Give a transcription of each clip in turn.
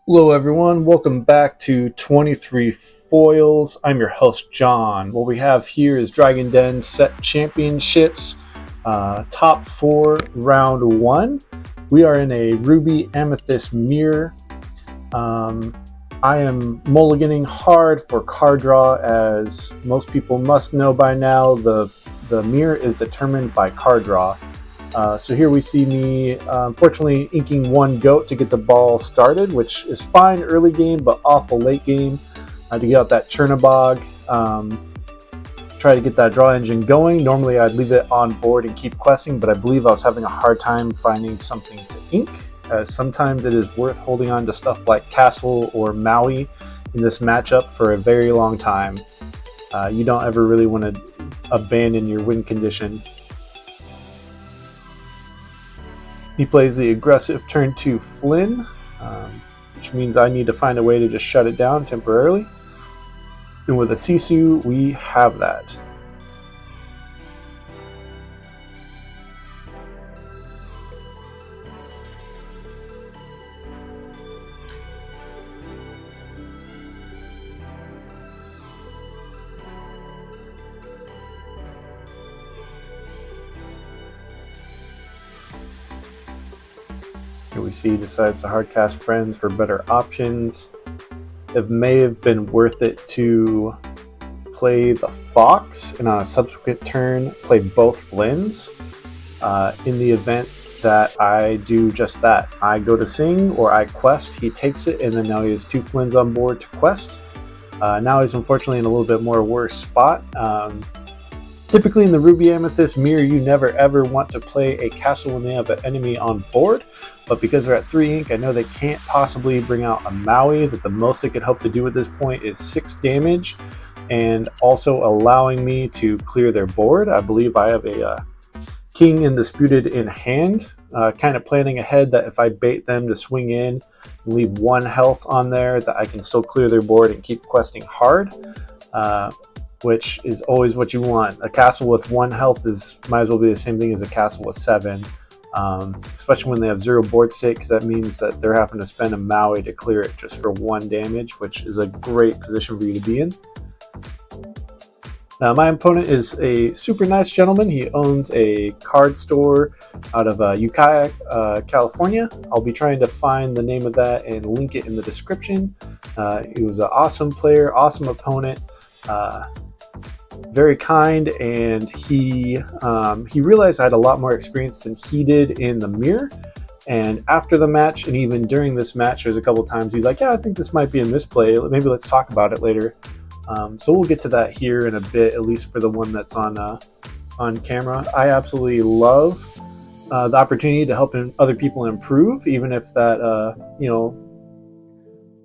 Hello everyone, welcome back to 23 Foils. I'm your host John. What we have here is Dragon Den Set Championships, top 4, round 1. We are in a Ruby Amethyst mirror. I am mulliganing hard for card draw. As most people must know by now, the mirror is determined by card draw. So here we see me, unfortunately, inking one goat to get the ball started, which is fine early game, but awful late game to get out that Chernobog, try to get that draw engine going. Normally I'd leave it on board and keep questing, but I believe I was having a hard time finding something to ink, as sometimes it is worth holding on to stuff like Castle or Maui in this matchup for a very long time. You don't ever really want to abandon your win condition. He plays the aggressive turn 2 Flynn, which means I need to find a way to just shut it down temporarily. And with a Sisu, we have that. Here we see he decides to hardcast Friends for better options. It may have been worth it to play the Fox and on a subsequent turn play both Flynns in the event that I do just that. I go to Sing or I quest, he takes it, and then now he has 2 Flynns on board to quest. Now he's unfortunately in a little bit more worse spot. Typically in the Ruby Amethyst mirror, you never ever want to play a castle when they have an enemy on board, but because they're at 3 ink, I know they can't possibly bring out a Maui, that the most they could hope to do at this point is 6 damage, and also allowing me to clear their board. I believe I have a King Undisputed in hand, kind of planning ahead that if I bait them to swing in and leave 1 health on there, that I can still clear their board and keep questing hard. Which is always what you want. A castle with 1 health might as well be the same thing as a castle with 7, especially when they have 0 board state, because that means that they're having to spend a Maui to clear it just for 1 damage, which is a great position for you to be in. My opponent is a super nice gentleman. He owns a card store out of Ukiah, California. I'll be trying to find the name of that and link it in the description. He was an awesome player, awesome opponent. Very kind, and he realized I had a lot more experience than he did in the mirror. And after the match, and even during this match, there's a couple times he's like, yeah, I think this might be a misplay, maybe let's talk about it later. So we'll get to that here in a bit, at least for the one that's on camera. I absolutely love the opportunity to help other people improve, even if that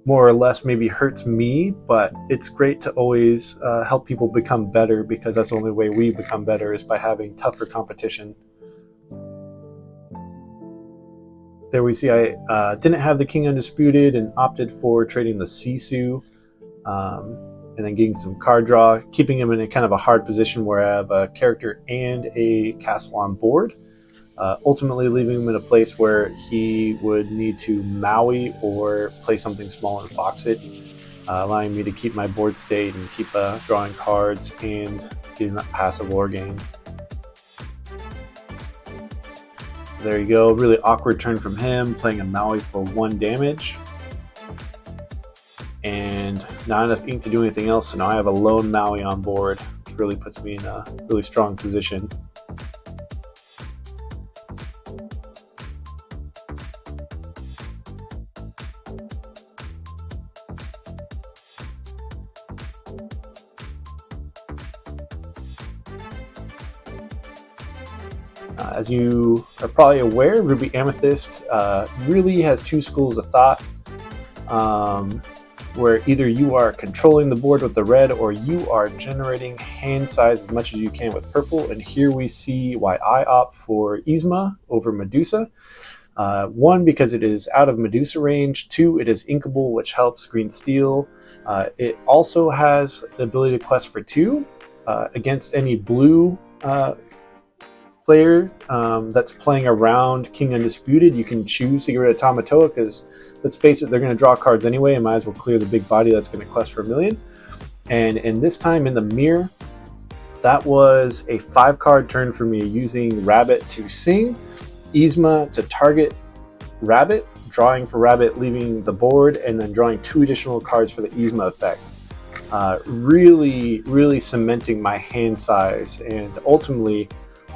more or less maybe hurts me, but it's great to always help people become better, because that's the only way we become better, is by having tougher competition. There we see I didn't have the King Undisputed and opted for trading the Sisu, and then getting some card draw, keeping him in a kind of a hard position where I have a character and a castle on board. Ultimately leaving him in a place where he would need to Maui or play something small and fox it, allowing me to keep my board state and keep drawing cards and getting that passive war game. So there you go, really awkward turn from him, playing a Maui for 1 damage. And not enough ink to do anything else, so now I have a lone Maui on board, which really puts me in a really strong position. As you are probably aware, Ruby Amethyst really has 2 schools of thought, where either you are controlling the board with the red, or you are generating hand size as much as you can with purple. And here we see why I opt for Yzma over Medusa. 1, because it is out of Medusa range. 2, it is inkable, which helps green steel. It also has the ability to quest for 2 against any blue player that's playing around King Undisputed, you can choose to get rid of Tamatoa because, let's face it, they're going to draw cards anyway and might as well clear the big body that's going to quest for 1,000,000. And in this time in the mirror, that was a 5-card turn for me, using Rabbit to sing, Yzma to target Rabbit, drawing for Rabbit, leaving the board, and then drawing 2 additional cards for the Yzma effect. Really cementing my hand size, and ultimately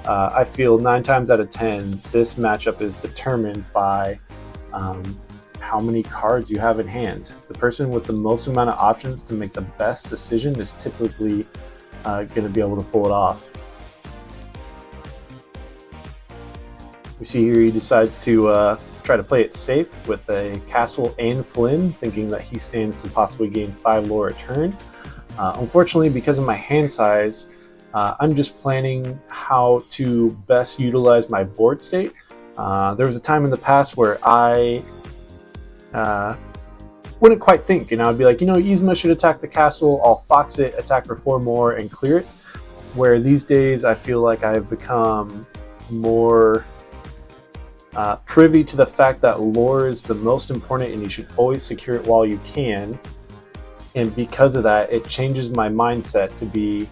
I feel 9 times out of 10 this matchup is determined by how many cards you have in hand. The person with the most amount of options to make the best decision is typically going to be able to pull it off. We see here he decides to try to play it safe with a Castle and Flynn, thinking that he stands to possibly gain 5 lore a turn. Unfortunately, because of my hand size, I'm just planning how to best utilize my board state. There was a time in the past where I wouldn't quite think, and I would be like, Yzma should attack the castle, I'll fox it, attack for 4 more, and clear it. Where these days I feel like I've become more privy to the fact that lore is the most important and you should always secure it while you can. And because of that, it changes my mindset to be,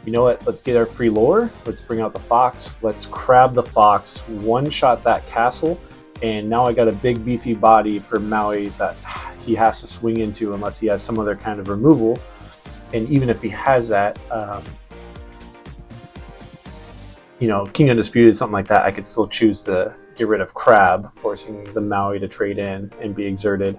you know what, let's get our free lore, let's bring out the fox, let's crab the fox, one-shot that castle, and now I got a big beefy body for Maui that he has to swing into unless he has some other kind of removal. And even if he has that, King Undisputed, something like that, I could still choose to get rid of Crab, forcing the Maui to trade in and be exerted.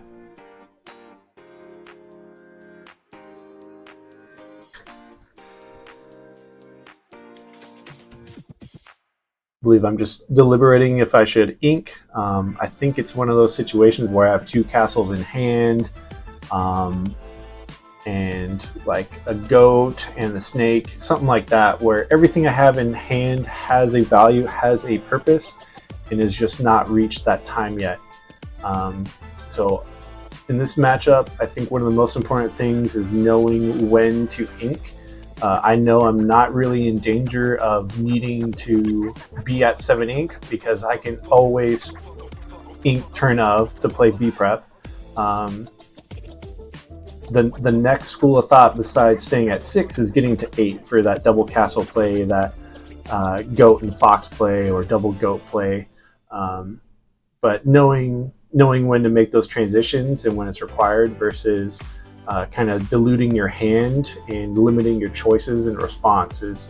I believe I'm just deliberating if I should ink. I think it's one of those situations where I have 2 castles in hand, and like a goat and the snake, something like that, where everything I have in hand has a value, has a purpose, and is just not reached that time yet. So in this matchup, I think one of the most important things is knowing when to ink. I know I'm not really in danger of needing to be at 7 ink because I can always ink turn of to play B prep. The next school of thought besides staying at 6 is getting to 8 for that double castle play, that goat and fox play, or double goat play. But knowing when to make those transitions and when it's required versus kind of diluting your hand and limiting your choices and response is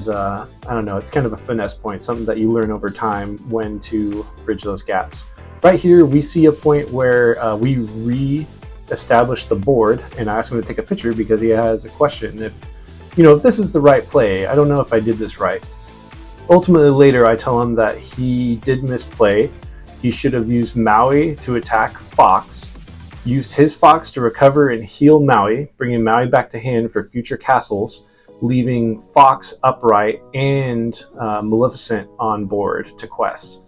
I don't know, it's kind of a finesse point, something that you learn over time when to bridge those gaps. Right here we see a point where we re-establish the board, and I asked him to take a picture because he has a question. If this is the right play, I don't know if I did this right. Ultimately later I tell him that he did misplay. He should have used Maui to attack Fox, used his Fox to recover and heal Maui, bringing Maui back to hand for future castles, leaving Fox upright and Maleficent on board to quest.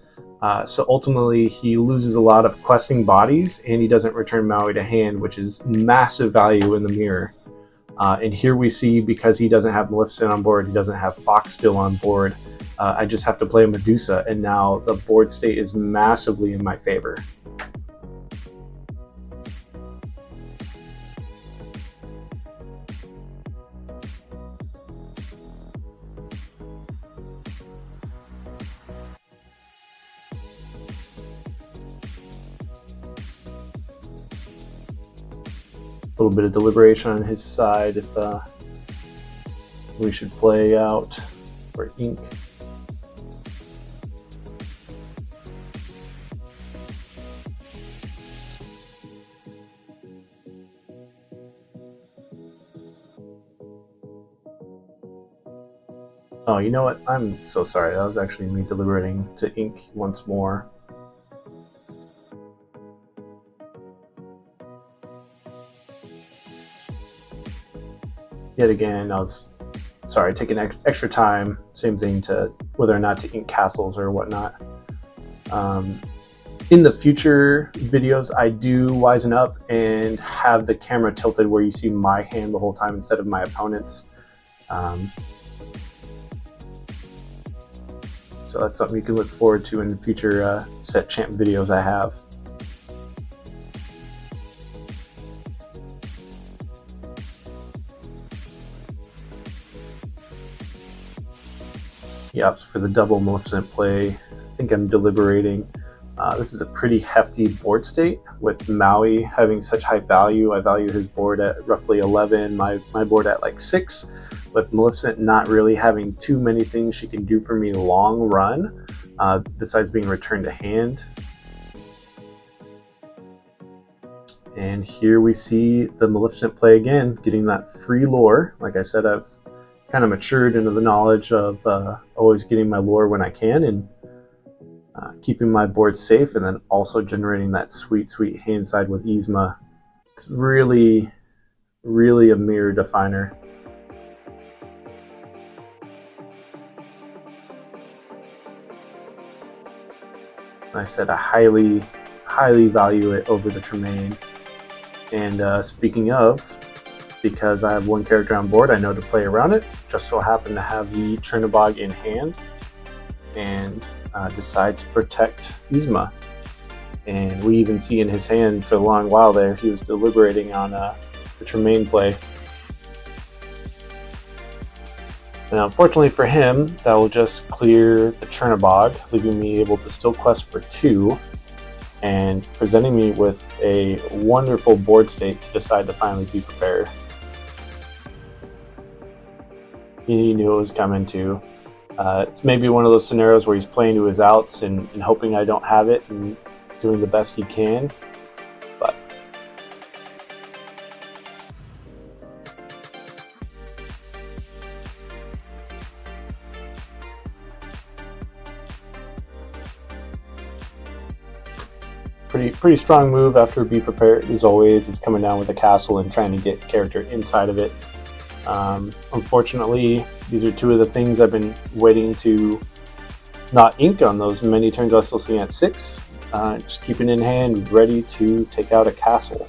So ultimately he loses a lot of questing bodies and he doesn't return Maui to hand, which is massive value in the mirror. And here we see, because he doesn't have Maleficent on board, he doesn't have Fox still on board, I just have to play Medusa, and now the board state is massively in my favor. A little bit of deliberation on his side if we should play out for ink. Oh, you know what? I'm so sorry. That was actually me deliberating to ink once more. Yet again, I was sorry, taking extra time. Same thing to whether or not to ink castles or whatnot. In the future videos, I do wisen up and have the camera tilted where you see my hand the whole time instead of my opponent's. So that's something you can look forward to in future set champ videos I have. Yep, for the double Maleficent play, I think I'm deliberating. This is a pretty hefty board state with Maui having such high value. I value his board at roughly 11, my board at like 6, with Maleficent not really having too many things she can do for me long run, besides being returned to hand. And here we see the Maleficent play again, getting that free lore. Like I said, I've kind of matured into the knowledge of always getting my lore when I can, and keeping my board safe, and then also generating that sweet hand side with Yzma. It's really a mirror definer. I said I highly value it over the Tremaine. And speaking of, because I have one character on board, I know to play around it. Just so happen to have the Chernobog in hand, and decide to protect Yzma. And we even see in his hand for a long while there, he was deliberating on the Tremaine play. And unfortunately for him, that will just clear the Chernobog, leaving me able to still quest for 2, and presenting me with a wonderful board state to decide to finally be prepared. He knew it was coming too. It's maybe one of those scenarios where he's playing to his outs and hoping I don't have it and doing the best he can. But pretty strong move after Be Prepared, as always, is coming down with a castle and trying to get character inside of it. Unfortunately, these are 2 of the things I've been waiting to not ink on those many turns. I'll still see at 6. Just keeping in hand, ready to take out a castle.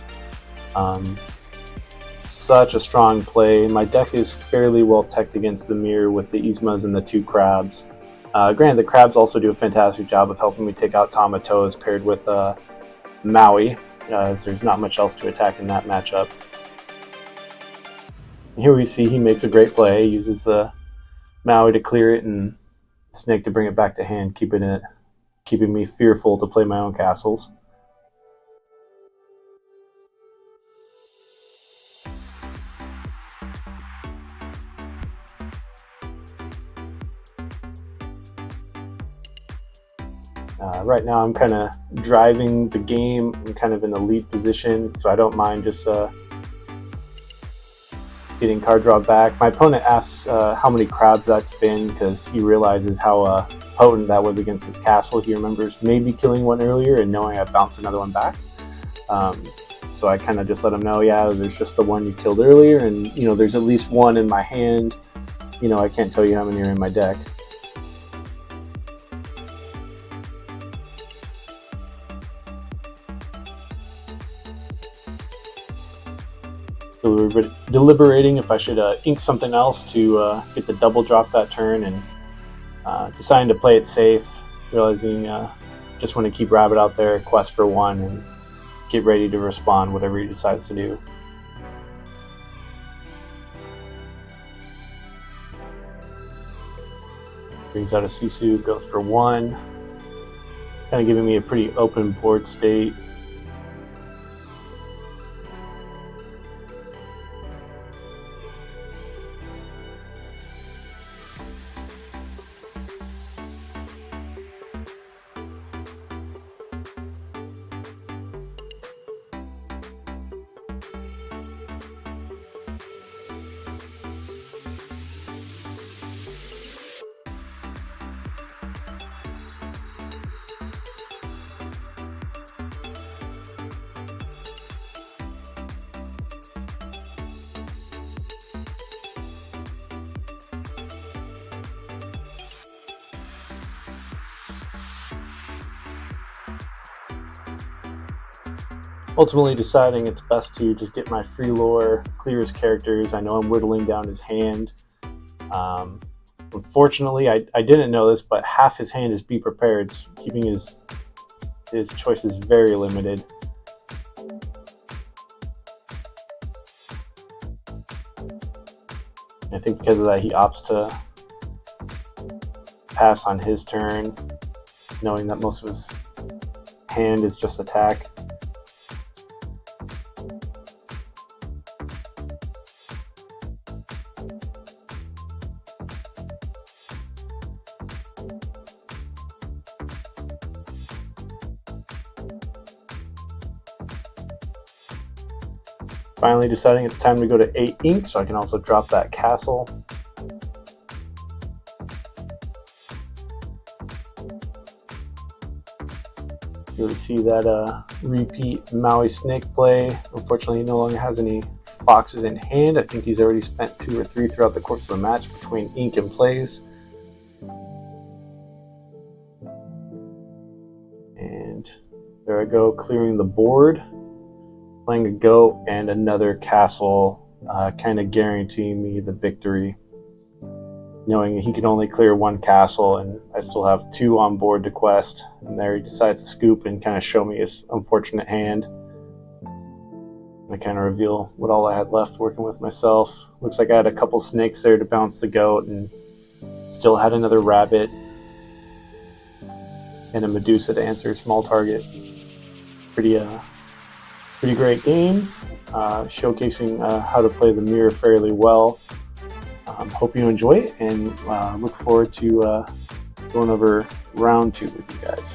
Such a strong play. My deck is fairly well teched against the mirror with the Yzmas and the 2 crabs. Granted, the crabs also do a fantastic job of helping me take out Tamato's paired with Maui, as there's not much else to attack in that matchup. Here we see he makes a great play, uses the Maui to clear it and Snake to bring it back to hand, keeping me fearful to play my own castles. Right now I'm kind of driving the game. I'm kind of in the lead position, so I don't mind just getting card draw back. My opponent asks how many crabs that's been, because he realizes how potent that was against his castle. He remembers maybe killing one earlier and knowing I bounced another one back. So I kind of just let him know, yeah, there's just the one you killed earlier, and there's at least one in my hand. I can't tell you how many are in my deck. Deliberating if I should ink something else to get the double drop that turn, and deciding to play it safe, realizing just want to keep Rabbit out there, quest for 1, and get ready to respond whatever he decides to do. Brings out a Sisu, goes for 1, kind of giving me a pretty open board state. Ultimately deciding it's best to just get my free lore, clear his characters. I know I'm whittling down his hand. Unfortunately, I didn't know this, but half his hand is be prepared, keeping his choices very limited. I think because of that, he opts to pass on his turn, knowing that most of his hand is just attack. Finally deciding it's time to go to 8 ink, so I can also drop that castle. You already see that repeat Maui snake play. Unfortunately, he no longer has any foxes in hand. I think he's already spent 2 or 3 throughout the course of the match between ink and plays. And there I go, clearing the board. Playing a goat and another castle, kind of guaranteeing me the victory. Knowing he can only clear 1 castle and I still have 2 on board to quest. And there he decides to scoop and kind of show me his unfortunate hand. I kind of reveal what all I had left working with myself. Looks like I had a couple snakes there to bounce the goat and still had another rabbit and a Medusa to answer a small target. Pretty great game, showcasing how to play the mirror fairly well. Hope you enjoy it, and look forward to going over round 2 with you guys.